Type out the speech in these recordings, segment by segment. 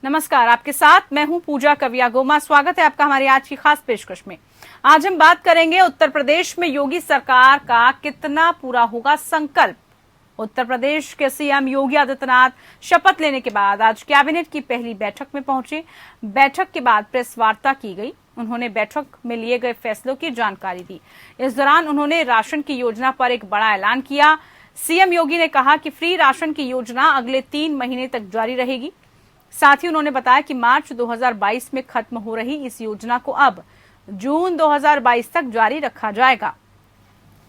नमस्कार, आपके साथ मैं हूं पूजा कविया गोमा। स्वागत है आपका हमारी आज की खास पेशकश में। आज हम बात करेंगे उत्तर प्रदेश में योगी सरकार का कितना पूरा होगा संकल्प। उत्तर प्रदेश के सीएम योगी आदित्यनाथ शपथ लेने के बाद आज कैबिनेट की पहली बैठक में पहुंचे। बैठक के बाद प्रेस वार्ता की गई। उन्होंने बैठक में लिए गए फैसलों की जानकारी दी। इस दौरान उन्होंने राशन की योजना पर एक बड़ा ऐलान किया। सीएम योगी ने कहा कि फ्री राशन की योजना अगले 3 महीने तक जारी रहेगी। साथ ही उन्होंने बताया कि मार्च 2022 में खत्म हो रही इस योजना को अब जून 2022 तक जारी रखा जाएगा।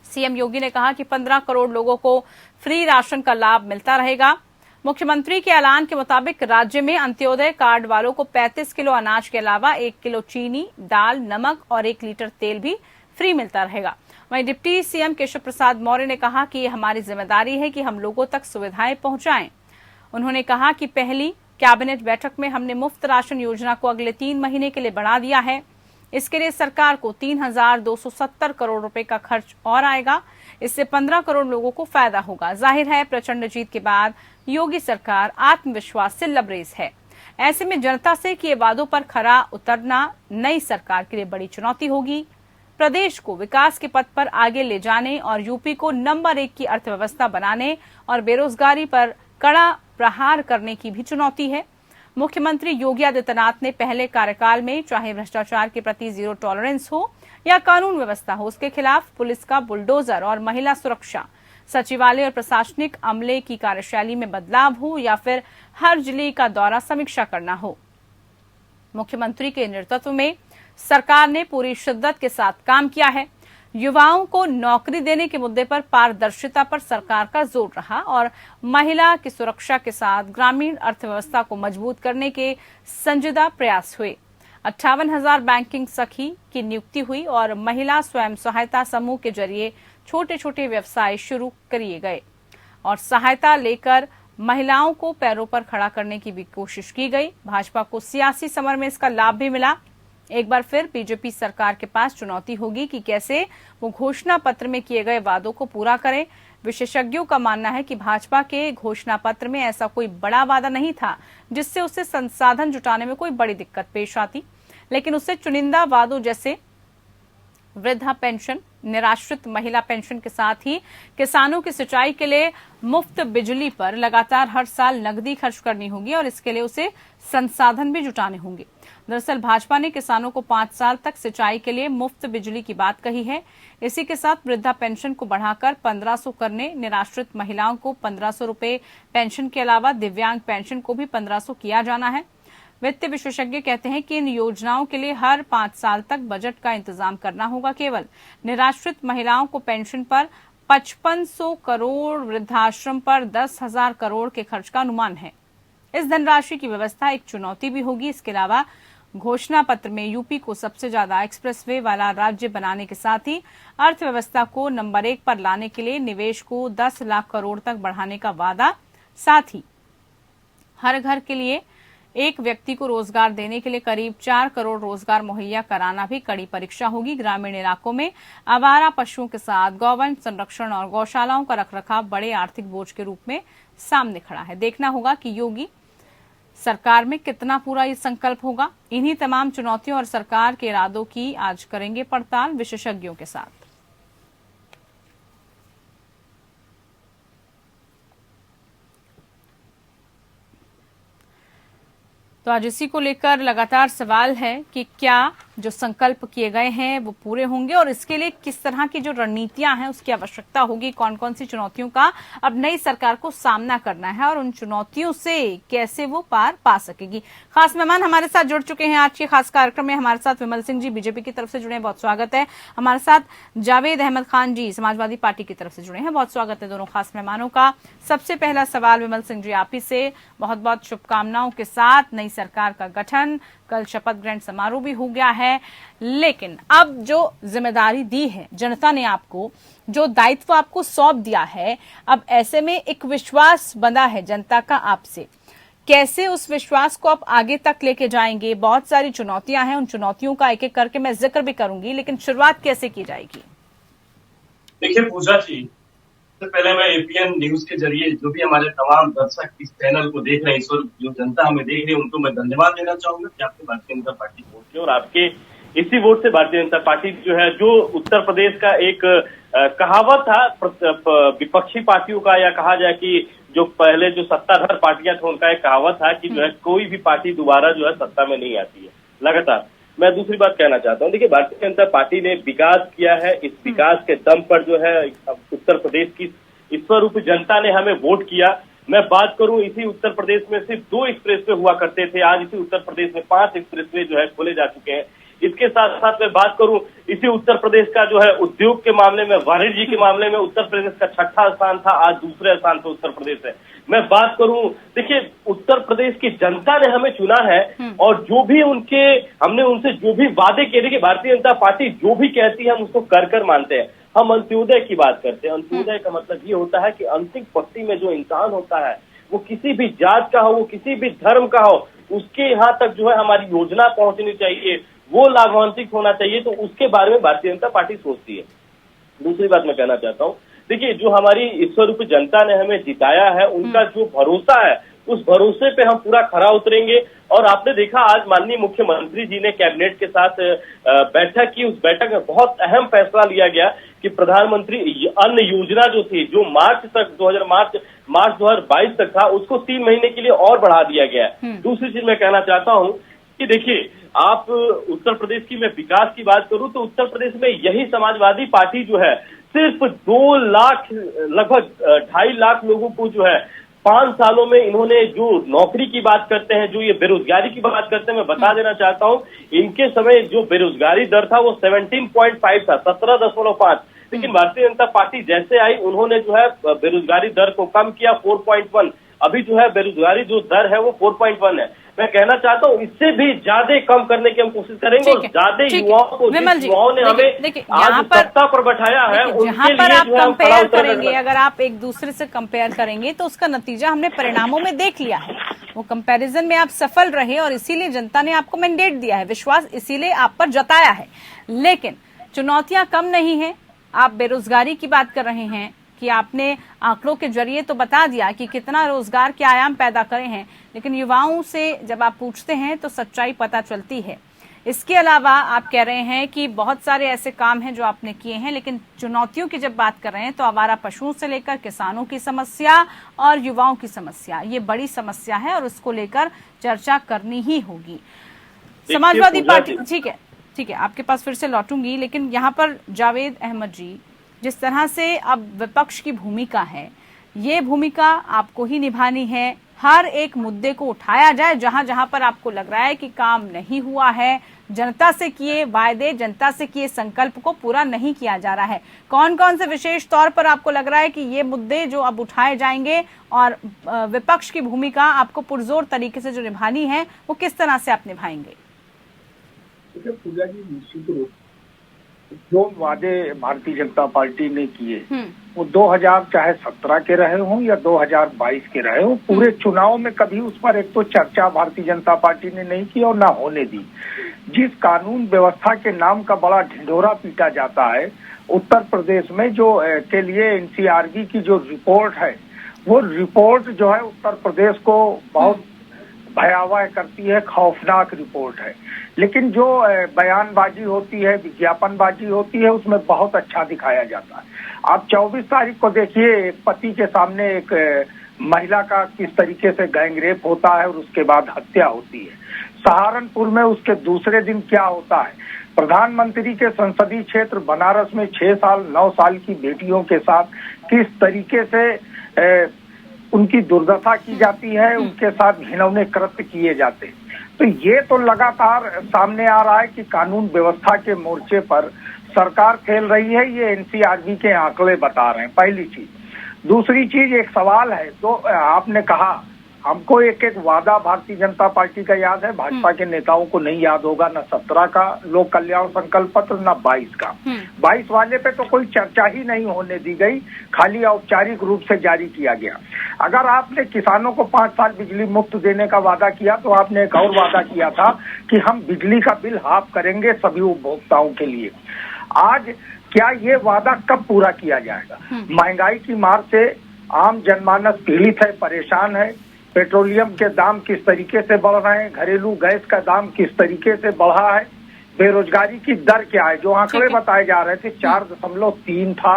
सीएम योगी ने कहा कि 15 करोड़ लोगों को फ्री राशन का लाभ मिलता रहेगा। मुख्यमंत्री के ऐलान के मुताबिक राज्य में अंत्योदय कार्ड वालों को 35 किलो अनाज के अलावा 1 किलो चीनी, दाल, नमक और 1 लीटर तेल भी फ्री मिलता रहेगा। वहीं डिप्टी सीएम केशव प्रसाद मौर्य ने कहा कि ये हमारी जिम्मेदारी है कि हम लोगों तक सुविधाएं पहुंचाएं। उन्होंने कहा कि पहली कैबिनेट बैठक में हमने मुफ्त राशन योजना को अगले 3 महीने के लिए बढ़ा दिया है। इसके लिए सरकार को 3,270 करोड़ रुपए का खर्च और आएगा। इससे 15 करोड़ लोगों को फायदा होगा। जाहिर है, प्रचंड जीत के बाद योगी सरकार आत्मविश्वास से लबरेज है। ऐसे में जनता से किए वादों पर खरा उतरना नई सरकार के लिए बड़ी चुनौती होगी। प्रदेश को विकास के पथ पर आगे ले जाने और यूपी को नंबर 1 की अर्थव्यवस्था बनाने और बेरोजगारी पर कड़ा प्रहार करने की भी चुनौती है। मुख्यमंत्री योगी आदित्यनाथ ने पहले कार्यकाल में चाहे भ्रष्टाचार के प्रति जीरो टॉलरेंस हो या कानून व्यवस्था हो, उसके खिलाफ पुलिस का बुलडोजर और महिला सुरक्षा, सचिवालय और प्रशासनिक अमले की कार्यशैली में बदलाव हो या फिर हर जिले का दौरा समीक्षा करना हो, मुख्यमंत्री के नेतृत्व में सरकार ने पूरी शिद्दत के साथ काम किया है। युवाओं को नौकरी देने के मुद्दे पर पारदर्शिता पर सरकार का जोर रहा और महिला की सुरक्षा के साथ ग्रामीण अर्थव्यवस्था को मजबूत करने के संजीदा प्रयास हुए। 58,000 बैंकिंग सखी की नियुक्ति हुई और महिला स्वयं सहायता समूह के जरिए छोटे छोटे व्यवसाय शुरू किए गए और सहायता लेकर महिलाओं को पैरों पर खड़ा करने की भी कोशिश की गई। भाजपा को सियासी समर में इसका लाभ भी मिला। एक बार फिर बीजेपी सरकार के पास चुनौती होगी कि कैसे वो घोषणा पत्र में किए गए वादों को पूरा करें। विशेषज्ञों का मानना है कि भाजपा के घोषणा पत्र में ऐसा कोई बड़ा वादा नहीं था जिससे उसे संसाधन जुटाने में कोई बड़ी दिक्कत पेश आती, लेकिन उससे चुनिंदा वादों जैसे वृद्धा पेंशन, निराश्रित महिला पेंशन के साथ ही किसानों की सिंचाई के लिए मुफ्त बिजली पर लगातार हर साल नकदी खर्च करनी होगी और इसके लिए उसे संसाधन भी जुटाने होंगे। दरअसल भाजपा ने किसानों को 5 साल तक सिंचाई के लिए मुफ्त बिजली की बात कही है। इसी के साथ वृद्धा पेंशन को बढ़ाकर 1500 करने, निराश्रित महिलाओं को 1500 रुपए पेंशन के अलावा दिव्यांग पेंशन को भी 1500 किया जाना है। वित्त विशेषज्ञ कहते हैं कि इन योजनाओं के लिए हर 5 साल तक बजट का इंतजाम करना होगा। केवल निराश्रित महिलाओं को पेंशन पर 5500 करोड़, वृद्धाश्रम पर 10,000 करोड़ के खर्च का अनुमान है। इस धनराशि की व्यवस्था एक चुनौती भी होगी। इसके अलावा घोषणा पत्र में यूपी को सबसे ज्यादा एक्सप्रेसवे वाला राज्य बनाने के साथ ही अर्थव्यवस्था को नंबर 1 पर लाने के लिए निवेश को 10 लाख करोड़ तक बढ़ाने का वादा, साथ ही हर घर के लिए एक व्यक्ति को रोजगार देने के लिए करीब 4 करोड़ रोजगार मुहैया कराना भी कड़ी परीक्षा होगी। ग्रामीण इलाकों में आवारा पशुओं के साथ गौवंश संरक्षण और गौशालाओं का रखरखाव बड़े आर्थिक बोझ के रूप में सामने खड़ा है। देखना होगा कि योगी सरकार में कितना पूरा ये संकल्प होगा। इन्हीं तमाम चुनौतियों और सरकार के इरादों की आज करेंगे पड़ताल विशेषज्ञों के साथ। तो आज इसी को लेकर लगातार सवाल है कि क्या जो संकल्प किए गए हैं वो पूरे होंगे और इसके लिए किस तरह की जो रणनीतियां हैं उसकी आवश्यकता होगी। कौन कौन सी चुनौतियों का अब नई सरकार को सामना करना है और उन चुनौतियों से कैसे वो पार पा सकेगी। खास मेहमान हमारे साथ जुड़ चुके हैं आज के खास कार्यक्रम में। हमारे साथ विमल सिंह जी बीजेपी की तरफ से जुड़े हैं, बहुत स्वागत है। हमारे साथ जावेद अहमद खान जी समाजवादी पार्टी की तरफ से जुड़े हैं, बहुत स्वागत है दोनों खास मेहमानों का। सबसे पहला सवाल विमल सिंह जी आप ही से, बहुत बहुत शुभकामनाओं के साथ नई सरकार का गठन, कल शपथ ग्रहण समारोह भी हो गया है, लेकिन अब जो जिम्मेदारी दी है जनता ने आपको, जो दायित्व आपको सौंप दिया है, अब ऐसे में एक विश्वास बंधा है जनता का आपसे। कैसे उस विश्वास को आप आगे तक लेके जाएंगे? बहुत सारी चुनौतियां हैं, उन चुनौतियों का एक एक करके मैं जिक्र भी करूंगी, लेकिन शुरुआत कैसे की जाएगी? देखिए पूजा जी, सबसे पहले मैं एपीएन न्यूज के जरिए जो भी हमारे तमाम दर्शक इस चैनल को देख रहे हैं, इस वक्त जो जनता हमें देख रही है, उनको मैं धन्यवाद देना चाहूंगा कि आपने भारतीय जनता पार्टी वोट किया और आपके इसी वोट से भारतीय जनता पार्टी जो है, जो उत्तर प्रदेश का एक कहावत था विपक्षी पार्टियों का, या कहा जाए कि जो पहले जो सत्ताधार पार्टियां थे उनका एक कहावत था कि जो है कोई भी पार्टी दोबारा जो है सत्ता में नहीं आती है लगातार। मैं दूसरी बात कहना चाहता हूं, देखिए भारतीय जनता पार्टी ने विकास किया है, इस विकास के दम पर जो है उत्तर प्रदेश की ईश्वरूपी जनता ने हमें वोट किया। मैं बात करूं, इसी उत्तर प्रदेश में सिर्फ 2 एक्सप्रेसवे हुआ करते थे, आज इसी उत्तर प्रदेश में 5 एक्सप्रेसवे जो है खोले जा चुके हैं। इसके साथ साथ मैं बात करूं, इसी उत्तर प्रदेश का जो है उद्योग के मामले में, वाणिज्य जी के मामले में उत्तर प्रदेश का 6ठा स्थान था, आज दूसरे स्थान पर उत्तर प्रदेश है। मैं बात करूं, देखिए उत्तर प्रदेश की जनता ने हमें चुना है और जो भी हमने उनसे जो भी वादे किए, देखिए भारतीय जनता पार्टी जो भी कहती है हम उसको कर मानते हैं। हम अंत्योदय की बात करते हैं। अंत्योदय का मतलब ये होता है कि अंतिम पंक्ति में जो इंसान होता है, वो किसी भी जात का हो, वो किसी भी धर्म का हो, उसके यहाँ तक जो है हमारी योजना पहुंचनी चाहिए, वो लाभान्वित होना चाहिए। तो उसके बारे में भारतीय जनता पार्टी सोचती है। दूसरी बात मैं कहना चाहता हूँ, देखिए जो हमारी ईश्वरूपी जनता ने हमें जिताया है, उनका जो भरोसा है, उस भरोसे पे हम पूरा खरा उतरेंगे। और आपने देखा आज माननीय मुख्यमंत्री जी ने कैबिनेट के साथ बैठक की। उस बैठक में बहुत अहम फैसला लिया गया कि प्रधानमंत्री अन्न योजना जो थी, जो मार्च 2022 तक था, उसको 3 महीने के लिए और बढ़ा दिया गया है। दूसरी चीज मैं कहना चाहता हूँ कि देखिए आप उत्तर प्रदेश की मैं विकास की बात करूं तो उत्तर प्रदेश में यही समाजवादी पार्टी जो है सिर्फ 2 लाख, लगभग 2.5 लाख लोगों को जो है 5 सालों में इन्होंने जो नौकरी की बात करते हैं, जो ये बेरोजगारी की बात करते हैं, मैं बता देना चाहता हूं इनके समय जो बेरोजगारी दर था वो 17.5 था, 17.5। लेकिन भारतीय जनता पार्टी जैसे आई, उन्होंने जो है बेरोजगारी दर को कम किया, 4.1। अभी जो है बेरोजगारी जो दर है वो 4.1 है। मैं कहना चाहता हूँ इससे भी ज्यादा कम करने की हम कोशिश करेंगे और ज्यादा युवाओं को, युवाओं ने हमें आज सत्ता पर बैठाया है, जहां पर आप कंपेयर करेंगे, अगर आप एक दूसरे से कंपेयर करेंगे तो उसका नतीजा हमने परिणामों में देख लिया है। वो कंपैरिजन में आप सफल रहे और इसीलिए जनता ने आपको मैंडेट दिया है, विश्वास इसीलिए आप पर जताया है। लेकिन चुनौतियां कम नहीं है। आप बेरोजगारी की बात कर रहे हैं कि आपने आंकड़ों के जरिए तो बता दिया कि कितना रोजगार के आयाम पैदा करे हैं, लेकिन युवाओं से जब आप पूछते हैं तो सच्चाई पता चलती है। इसके अलावा आप कह रहे हैं कि बहुत सारे ऐसे काम हैं जो आपने किए हैं, लेकिन चुनौतियों की जब बात कर रहे हैं तो आवारा पशुओं से लेकर किसानों की समस्या और युवाओं की समस्या, ये बड़ी समस्या है और उसको लेकर चर्चा करनी ही होगी। समाजवादी पार्टी, ठीक है, आपके पास फिर से लौटूंगी, लेकिन यहाँ पर जावेद अहमद जी, जिस तरह से अब विपक्ष की भूमिका है, ये भूमिका आपको ही निभानी है। हर एक मुद्दे को उठाया जाए जहां जहां पर आपको लग रहा है कि काम नहीं हुआ है, जनता से किए वायदे, जनता से किए संकल्प को पूरा नहीं किया जा रहा है। कौन कौन से विशेष तौर पर आपको लग रहा है कि ये मुद्दे जो अब उठाए जाएंगे और विपक्ष की भूमिका आपको पुरजोर तरीके से जो निभानी है वो किस तरह से आप निभाएंगे? पूजा जी, निश्चित रूप जो वादे भारतीय जनता पार्टी ने किए वो 2017 के रहे हों या 2022 के रहे हों, पूरे चुनाव में कभी उस पर एक तो चर्चा भारतीय जनता पार्टी ने नहीं की और ना होने दी। जिस कानून व्यवस्था के नाम का बड़ा ढिंढोरा पीटा जाता है उत्तर प्रदेश में, जो के लिए एनसीआरबी की जो रिपोर्ट है, वो रिपोर्ट जो है उत्तर प्रदेश को बहुत भयावह करती है, खौफनाक रिपोर्ट है। लेकिन जो बयानबाजी होती है, विज्ञापनबाजी होती है, उसमें बहुत अच्छा दिखाया जाता है। आप 24 तारीख को देखिए, पति के सामने एक महिला का किस तरीके से गैंगरेप होता है और उसके बाद हत्या होती है। सहारनपुर में उसके दूसरे दिन क्या होता है, प्रधानमंत्री के संसदीय क्षेत्र बनारस में 6 साल 9 साल की बेटियों के साथ किस तरीके से उनकी दुर्दशा की जाती है, उनके साथ घिनौने कृत्य किए जाते हैं। तो ये तो लगातार सामने आ रहा है कि कानून व्यवस्था के मोर्चे पर सरकार खेल रही है, ये एनसीआरबी के आंकड़े बता रहे हैं, पहली चीज। दूसरी चीज, एक सवाल है, तो आपने कहा हमको एक एक वादा भारतीय जनता पार्टी का याद है, भाजपा के नेताओं को नहीं याद होगा, न 17 का लोक कल्याण संकल्प पत्र, न 22 का। 22 वाले पे तो कोई चर्चा ही नहीं होने दी गई, खाली औपचारिक रूप से जारी किया गया। अगर आपने किसानों को 5 साल बिजली मुफ्त देने का वादा किया तो आपने एक और वादा किया था कि हम बिजली का बिल हाफ करेंगे सभी उपभोक्ताओं के लिए। आज क्या ये वादा कब पूरा किया जाएगा? महंगाई की मार से आम जनमानस पीड़ित है, परेशान है। पेट्रोलियम के दाम किस तरीके से बढ़ रहे हैं, घरेलू गैस का दाम किस तरीके से बढ़ा है, बेरोजगारी की दर क्या है? जो आंकड़े बताए जा रहे थे 4.3 था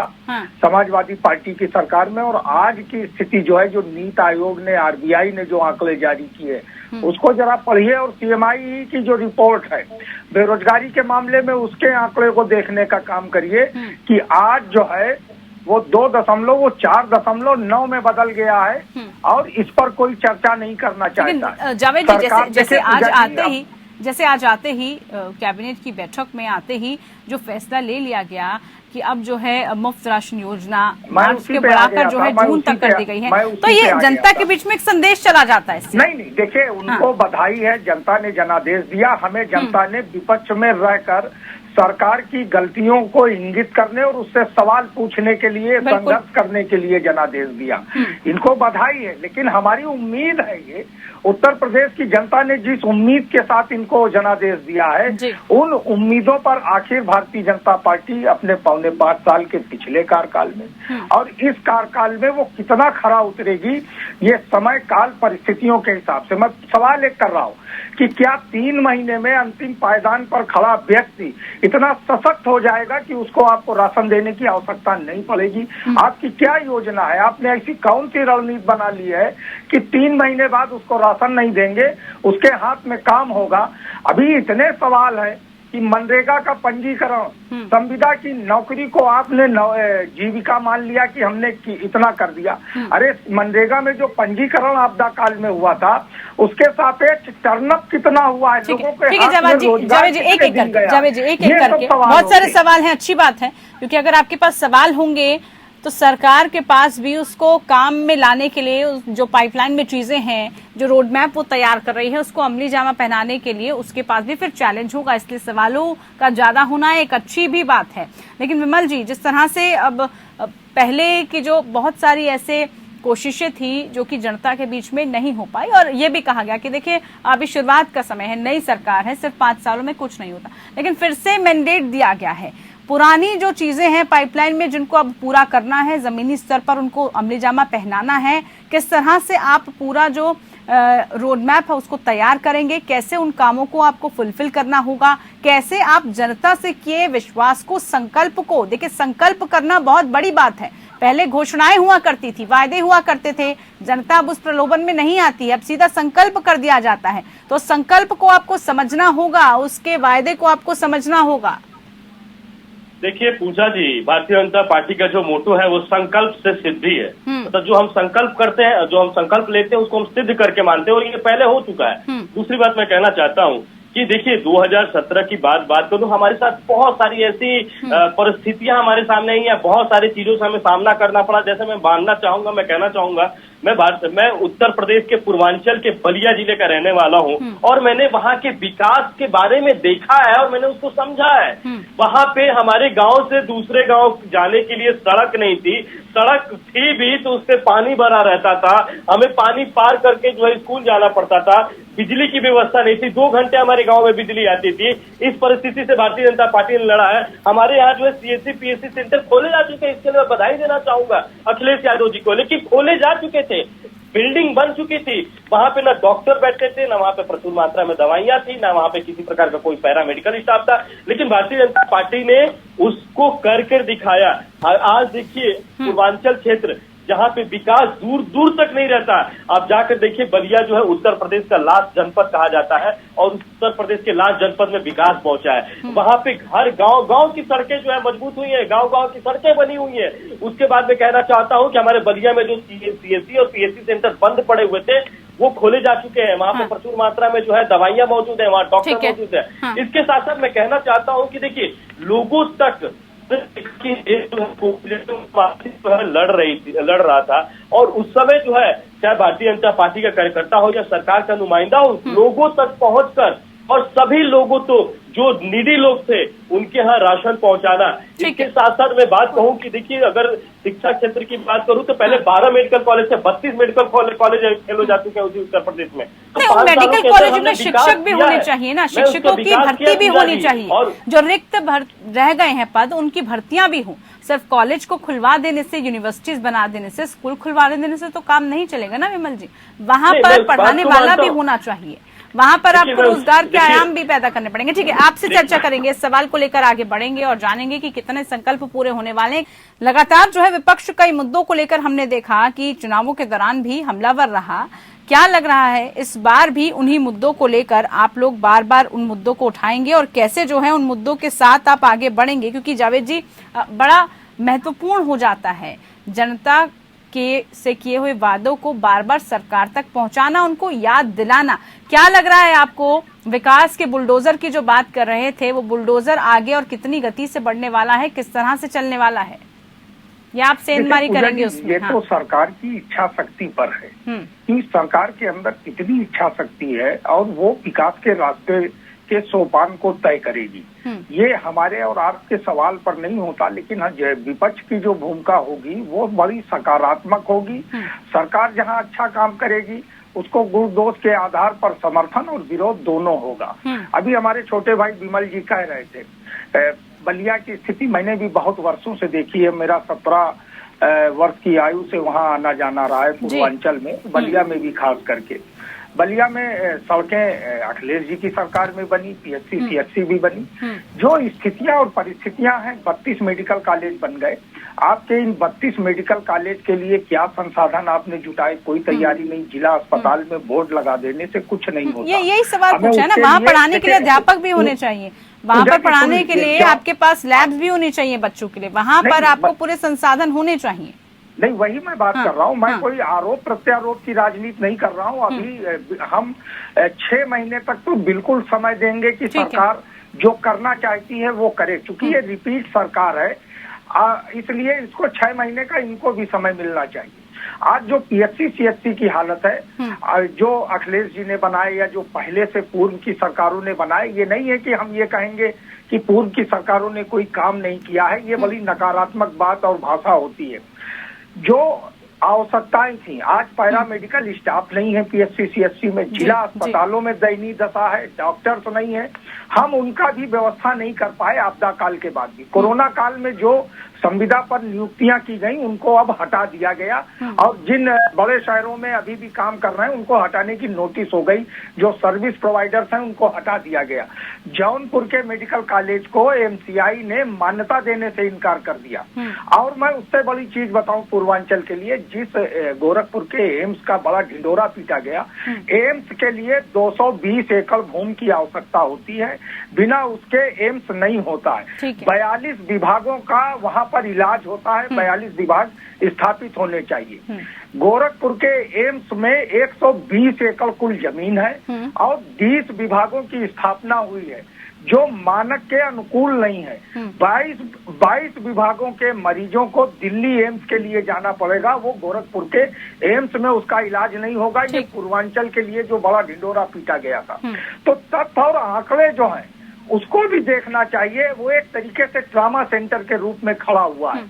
समाजवादी पार्टी की सरकार में, और आज की स्थिति जो है, जो नीति आयोग ने, आरबीआई ने जो आंकड़े जारी किए उसको जरा पढ़िए, और सीएमआई की जो रिपोर्ट है बेरोजगारी के मामले में उसके आंकड़े को देखने का काम करिए कि आज जो है वो 4.9 में बदल गया है, और इस पर कोई चर्चा नहीं करना चाहता। जावेद जी, जैसे आज आते ही कैबिनेट की बैठक में आते ही जो फैसला ले लिया गया कि अब जो है मुफ्त राशन योजना मार्च के बढ़ाकर जो है जून तक कर दी गई है, तो ये जनता के बीच में एक संदेश चला जाता है इससे। नहीं, देखिए, उनको बधाई है, जनता ने जनादेश दिया, हमें जनता ने विपक्ष में रहकर सरकार की गलतियों को इंगित करने और उससे सवाल पूछने के लिए, संघर्ष करने के लिए जनादेश दिया। इनको बधाई है, लेकिन हमारी उम्मीद है, ये उत्तर प्रदेश की जनता ने जिस उम्मीद के साथ इनको जनादेश दिया है, उन उम्मीदों पर आखिर भारतीय जनता पार्टी अपने 5.25 साल के पिछले कार्यकाल में और इस कार्यकाल में वो कितना खरा उतरेगी, ये समय काल परिस्थितियों के हिसाब से। मैं सवाल एक कर रहा हूँ कि क्या 3 महीने में अंतिम पायदान पर खड़ा व्यक्ति इतना सशक्त हो जाएगा कि उसको आपको राशन देने की आवश्यकता नहीं पड़ेगी? आपकी क्या योजना है? आपने ऐसी कौन सी रणनीति बना ली है कि 3 महीने बाद उसको राशन नहीं देंगे, उसके हाथ में काम होगा? अभी इतने सवाल है कि मनरेगा का पंजीकरण, संविदा की नौकरी को आपने जीविका मान लिया कि हमने इतना कर दिया। अरे, मनरेगा में जो पंजीकरण आपदा काल में हुआ था उसके सापेक्ष टर्नअप कितना हुआ है लोगों के? ठीक है जावेद जी, एक एक करके बहुत सारे सवाल हैं, अच्छी बात है, क्योंकि अगर आपके पास सवाल होंगे तो सरकार के पास भी उसको काम में लाने के लिए जो पाइपलाइन में चीजें हैं, जो रोड मैप वो तैयार कर रही है, उसको अमली जामा पहनाने के लिए उसके पास भी फिर चैलेंज होगा। इसलिए सवालों का ज्यादा होना एक अच्छी भी बात है। लेकिन विमल जी, जिस तरह से अब पहले की जो बहुत सारी ऐसे कोशिशें थी जो कि जनता के बीच में नहीं हो पाई, और ये भी कहा गया कि देखिए अभी शुरुआत का समय है, नई सरकार है, सिर्फ 5 सालों में कुछ नहीं होता, लेकिन फिर से मैंडेट दिया गया है। पुरानी जो चीजें हैं पाइपलाइन में जिनको अब पूरा करना है, जमीनी स्तर पर उनको अमली जामा पहनाना है, किस तरह से आप पूरा जो रोड मैप है उसको तैयार करेंगे, कैसे उन कामों को आपको फुलफिल करना होगा, कैसे आप जनता से किए विश्वास को, संकल्प को, देखिए संकल्प करना बहुत बड़ी बात है। पहले घोषणाएं हुआ करती थी, वायदे हुआ करते थे, जनता अब उस प्रलोभन में नहीं आती है, अब सीधा संकल्प कर दिया जाता है। तो संकल्प को आपको समझना होगा, उसके वायदे को आपको समझना होगा। देखिए पूजा जी, भारतीय जनता पार्टी का जो मोटो है वो संकल्प से सिद्धि है। मतलब जो हम संकल्प करते हैं, जो हम संकल्प लेते हैं उसको हम सिद्ध करके मानते हैं, और ये पहले हो चुका है। दूसरी बात मैं कहना चाहता हूँ कि देखिए 2017 की बात करूं, हमारे साथ बहुत सारी ऐसी परिस्थितियां हमारे सामने आई हैं, बहुत सारी चीजों से हमें सामना करना पड़ा। जैसे मैं मैं कहना चाहूंगा, मैं उत्तर प्रदेश के पूर्वांचल के बलिया जिले का रहने वाला हूं, और मैंने वहां के विकास के बारे में देखा है और मैंने उसको समझा है। वहां पे हमारे गांव से दूसरे गांव जाने के लिए सड़क नहीं थी, सड़क थी भी तो उससे पानी भरा रहता था, हमें पानी पार करके जो है स्कूल जाना पड़ता था, बिजली की व्यवस्था नहीं थी, 2 घंटे हमारे गांव में बिजली आती थी। इस परिस्थिति से भारतीय जनता पार्टी ने लड़ा है। हमारे यहाँ जो है सीएससी पीएससी सेंटर खोले जा चुके हैं, इसके लिए मैं बधाई देना चाहूंगा अखिलेश यादव जी को, लेकिन खोले जा चुके थे, बिल्डिंग बन चुकी थी, वहां पे ना डॉक्टर बैठते थे, ना वहां पे प्रचुर मात्रा में दवाइयां थी, ना वहां पे किसी प्रकार का कोई पैरामेडिकल स्टाफ था, लेकिन भारतीय जनता पार्टी ने उसको कर दिखाया। आज देखिए पूर्वांचल क्षेत्र जहां पे विकास दूर दूर तक नहीं रहता, आप जाकर देखिए बलिया जो है उत्तर प्रदेश का लास्ट जनपद कहा जाता है, और उत्तर प्रदेश के लास्ट जनपद में विकास पहुंचा है। वहां पे हर गांव की सड़कें जो है मजबूत हुई है, गांव की सड़कें बनी हुई है। उसके बाद मैं कहना चाहता हूं कि हमारे बलिया में जो सीएससी और पीएससी सेंटर बंद पड़े हुए थे वो खोले जा चुके हैं, वहां पे प्रचुर मात्रा में जो है दवाइयां मौजूद है, वहां डॉक्टर मौजूद है। इसके साथ साथ मैं कहना चाहता हूं कि देखिए लोगों तक लड़ रहा था, और उस समय जो है चाहे भारतीय जनता पार्टी का कार्यकर्ता हो या सरकार का नुमाइंदा हो, लोगों तक पहुंचकर और सभी लोगों तो जो नीडी लोग थे उनके यहाँ राशन पहुंचाना। इसके साथ साथ मैं बात कहूं कि देखिए, अगर शिक्षा क्षेत्र की बात करूं तो पहले 12 मेडिकल कॉलेज से 32 मेडिकल कॉलेज फेल हो जाते थे उत्तर प्रदेश में। तो मेडिकल कॉलेज में शिक्षक भी होने चाहिए ना, शिक्षकों की भर्ती भी होनी चाहिए, जो रिक्त रह गए हैं पद उनकी भर्तियां भी हों। सिर्फ कॉलेज को खुलवा देने से, यूनिवर्सिटीज बना देने से, स्कूल खुलवा देने से तो काम नहीं चलेगा ना विमल जी। वहां पर पढ़ाने वाला भी होना चाहिए, वहां पर आपको रोजगार के आयाम भी पैदा करने पड़ेंगे। ठीक है, आपसे चर्चा करेंगे, इस सवाल को लेकर आगे बढ़ेंगे और जानेंगे कि कितने संकल्प पूरे होने वाले हैं। लगातार जो है विपक्ष कई मुद्दों को लेकर हमने देखा कि चुनावों के दौरान भी हमलावर रहा। क्या लग रहा है इस बार भी उन्हीं मुद्दों को लेकर आप लोग बार बार उन मुद्दों को उठाएंगे और कैसे जो है उन मुद्दों के साथ आप आगे बढ़ेंगे? क्योंकि जावेद जी, बड़ा महत्वपूर्ण हो जाता है जनता से किए हुए वादों को बार बार सरकार तक पहुंचाना, उनको याद दिलाना। क्या लग रहा है आपको, विकास के बुलडोजर की जो बात कर रहे थे, वो बुलडोजर आगे और कितनी गति से बढ़ने वाला है, किस तरह से चलने वाला है, या आप सेंधमारी करेंगे उसमें? ये तो सरकार की इच्छा शक्ति पर है कि सरकार के अंदर कितनी इच्छा शक्ति है और वो विकास के रास्ते के सोपान को तय करेगी। ये हमारे और आपके सवाल पर नहीं होता, लेकिन विपक्ष की जो भूमिका होगी वो बड़ी सकारात्मक होगी। सरकार जहां अच्छा काम करेगी उसको गुण दोष के आधार पर समर्थन और विरोध दोनों होगा। अभी हमारे छोटे भाई विमल जी कह रहे थे, बलिया की स्थिति मैंने भी बहुत वर्षों से देखी है। मेरा 17 वर्ष की आयु से वहां आना जाना रहा है पूर्वांचल में, बलिया में भी खास करके। बलिया में सड़कें अखिलेश जी की सरकार में बनी, पीएचसी सीएचसी भी बनी। जो स्थितियां और परिस्थितियां हैं, 32 मेडिकल कॉलेज बन गए। आपके इन 32 मेडिकल कॉलेज के लिए क्या संसाधन आपने जुटाए? कोई तैयारी नहीं। जिला अस्पताल में बोर्ड लगा देने से कुछ नहीं होता। यही सवाल पूछा है ना, वहाँ पढ़ाने के लिए अध्यापक भी होने चाहिए, वहाँ पर पढ़ाने के लिए आपके पास लैब्स भी होने चाहिए बच्चों के लिए, वहाँ पर आपको पूरे संसाधन होने चाहिए। नहीं, वही मैं बात कर रहा हूँ। मैं कोई आरोप प्रत्यारोप की राजनीति नहीं कर रहा हूँ। अभी हम 6 महीने तक तो बिल्कुल समय देंगे कि सरकार जो करना चाहती है वो करे, क्योंकि ये रिपीट सरकार है, इसलिए इसको 6 महीने का इनको भी समय मिलना चाहिए। आज जो पीएचसी सीएचसी की हालत है, जो अखिलेश जी ने बनाए या जो पहले से पूर्व की सरकारों ने बनाए, ये नहीं है कि हम ये कहेंगे कि पूर्व की सरकारों ने कोई काम नहीं किया है। ये बड़ी नकारात्मक बात और भाषा होती है। जो आवश्यकताएं थी, आज पैरामेडिकल स्टाफ नहीं है पीएचसी सीएचसी में, जिला अस्पतालों में दयनीय दशा है, डॉक्टर तो नहीं है, हम उनका भी व्यवस्था नहीं कर पाए आपदा काल के बाद भी। कोरोना काल में जो संविदा पर नियुक्तियां की गई उनको अब हटा दिया गया और जिन बड़े शहरों में अभी भी काम कर रहे हैं उनको हटाने की नोटिस हो गई। जो सर्विस प्रोवाइडर्स हैं उनको हटा दिया गया। जौनपुर के मेडिकल कॉलेज को एमसीआई ने मान्यता देने से इनकार कर दिया। और मैं उससे बड़ी चीज बताऊं पूर्वांचल के लिए, जिस गोरखपुर के एम्स का बड़ा ढिंडोरा पीटा गया, एम्स के लिए 220 एकड़ भूमि की आवश्यकता होती है, बिना उसके एम्स नहीं होता है। 42 विभागों का वहां पर इलाज होता है, 42 विभाग स्थापित होने चाहिए। गोरखपुर के एम्स में 120 एकड़ कुल जमीन है और 20 विभागों की स्थापना हुई है जो मानक के अनुकूल नहीं है। 22 विभागों के मरीजों को दिल्ली एम्स के लिए जाना पड़ेगा, वो गोरखपुर के एम्स में उसका इलाज नहीं होगा। ये पूर्वांचल के लिए जो बड़ा ढिंडोरा पीटा गया था। तो तथ्य और आंकड़े जो हैं उसको भी देखना चाहिए। वो एक तरीके से ट्रामा सेंटर के रूप में खड़ा हुआ है।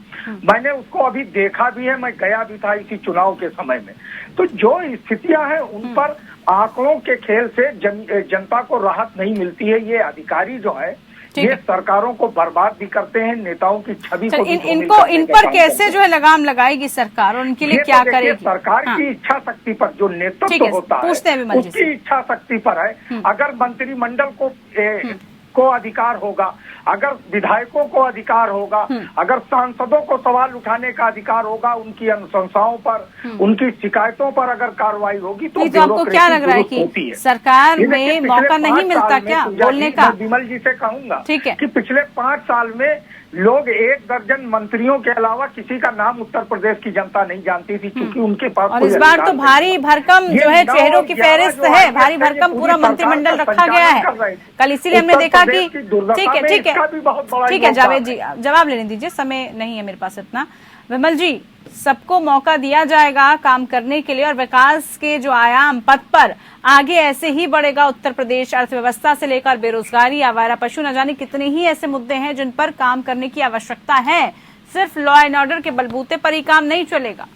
मैंने उसको अभी देखा भी है, मैं गया भी था इसी चुनाव के समय में। तो जो स्थितियां हैं उन पर आंकड़ों के खेल से जनता को राहत नहीं मिलती है। ये अधिकारी जो है ये सरकारों को बर्बाद भी करते हैं, नेताओं की छवि को इन पर कैसे जो है लगाम लगाएगी सरकार और उनके लिए क्या करेगी? सरकार की इच्छा शक्ति पर जो नेतृत्व होता है उसकी इच्छा शक्ति पर है। अगर मंत्रिमंडल को अधिकार होगा, अगर विधायकों को अधिकार होगा, अगर सांसदों को सवाल उठाने का अधिकार होगा, उनकी अनुशंसाओं पर, उनकी शिकायतों पर अगर कार्रवाई होगी तो आपको क्या लग रहा है कि सरकार में मौका नहीं मिलता क्या बोलने का? विमल जी से कहूंगा ठीक है, कि पिछले 5 साल में लोग 1 दर्जन मंत्रियों के अलावा किसी का नाम उत्तर प्रदेश की जनता नहीं जानती थी, क्योंकि उनके पास और इस बार तो भारी भरकम जो है चेहरों की फहरिस्त है, भारी भरकम पूरा मंत्रिमंडल रखा गया है कल। इसीलिए हमने देखा कि ठीक है जावेद जी जवाब लेने दीजिए, समय नहीं है मेरे पास इतना। विमल जी, सबको मौका दिया जाएगा काम करने के लिए और विकास के जो आयाम पथ पर आगे ऐसे ही बढ़ेगा उत्तर प्रदेश। अर्थव्यवस्था से लेकर बेरोजगारी, आवारा पशु, न जाने कितने ही ऐसे मुद्दे हैं जिन पर काम करने की आवश्यकता है। सिर्फ लॉ एंड ऑर्डर के बलबूते पर ही काम नहीं चलेगा।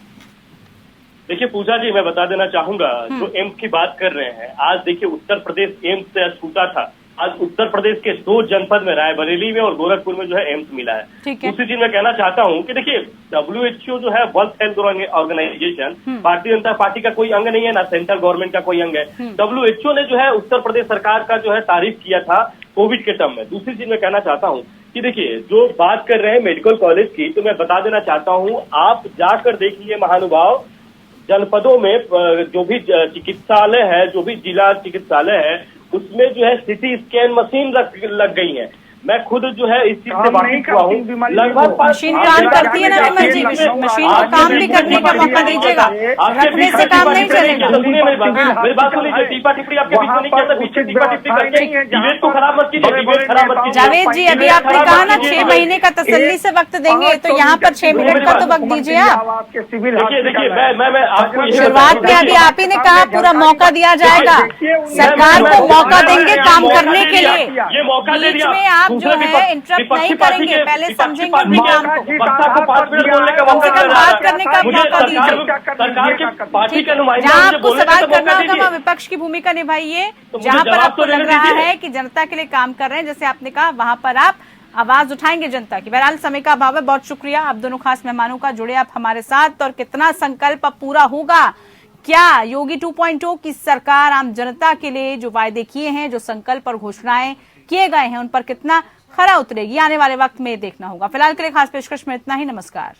देखिए पूजा जी, मैं बता देना चाहूंगा, जो एम्स की बात कर रहे हैं, आज देखिए उत्तर प्रदेश एम्स से छूटा था। आज उत्तर प्रदेश के 2 जनपद में, रायबरेली में और गोरखपुर में जो है एम्स मिला है। दूसरी चीज मैं कहना चाहता हूं कि देखिए WHO जो है world health organisation, Bharatiya Janata party का कोई अंग नहीं है, ना सेंट्रल गवर्नमेंट का कोई अंग है। WHO ने जो है उत्तर प्रदेश सरकार का जो है तारीफ किया था कोविड के टर्म में। दूसरी चीज मैं कहना चाहता हूं कि देखिए जो बात कर रहे हैं मेडिकल कॉलेज की, तो मैं बता देना चाहता हूं, आप जाकर देखिए महानुभाव, जनपदों में जो भी चिकित्सालय है, जो भी जिला चिकित्सालय है, उसमें जो है सीटी स्कैन मशीन लग गई है। मैं खुद जो है इस चीज से वाकिफ हुआ हूँ। लगभग मशीन काम करती है ना विमल जी, मशीन को काम भी करने का मौका दीजिएगा, रखने से काम नहीं चलेगा। मेरी बात सुनिए, टीपा टिप्पणी आपके बीच में नहीं कहता, पीछे टीपा टिप्पणी करके डिबेट को खराब मत कीजिए, डिबेट खराब मत कीजिए। जावेद जी, अभी आपने कहा ना 6 महीने का तसल्ली से वक्त देंगे, तो यहाँ पर 6 मिनट का तो वक्त दीजिए आप। देखिए मैं आपको शुरुआत में अभी आप ही ने कहा पूरा मौका दिया जाएगा, सरकार को मौका देंगे काम करने के लिए। ये मौका दे दिया, बीच में आप जो है इंटरप्ट नहीं करेंगे, पहले समझेंगे अपने काम को। को 5 मिनट बोलने का कम से कम बात करने का मौका दीजिए। सरकार के पार्टी के नुमाइंदे जहाँ आपको सवाल करना होगा वहाँ विपक्ष की भूमिका निभाइए, जहाँ पर आपको लग रहा है कि जनता के लिए काम कर रहे हैं, जैसे आपने कहा, वहाँ पर आप आवाज उठाएंगे जनता की। बहरहाल समय का अभाव है, बहुत शुक्रिया आप दोनों खास मेहमानों का, जुड़े आप हमारे साथ। और कितना संकल्प अब पूरा होगा, क्या योगी 2.0 की सरकार आम जनता के लिए जो वायदे किए हैं, जो संकल्प और घोषणाएं किए गए हैं, उन पर कितना खरा उतरेगी, आने वाले वक्त में देखना होगा। फिलहाल के लिए खास पेशकश में इतना ही। नमस्कार।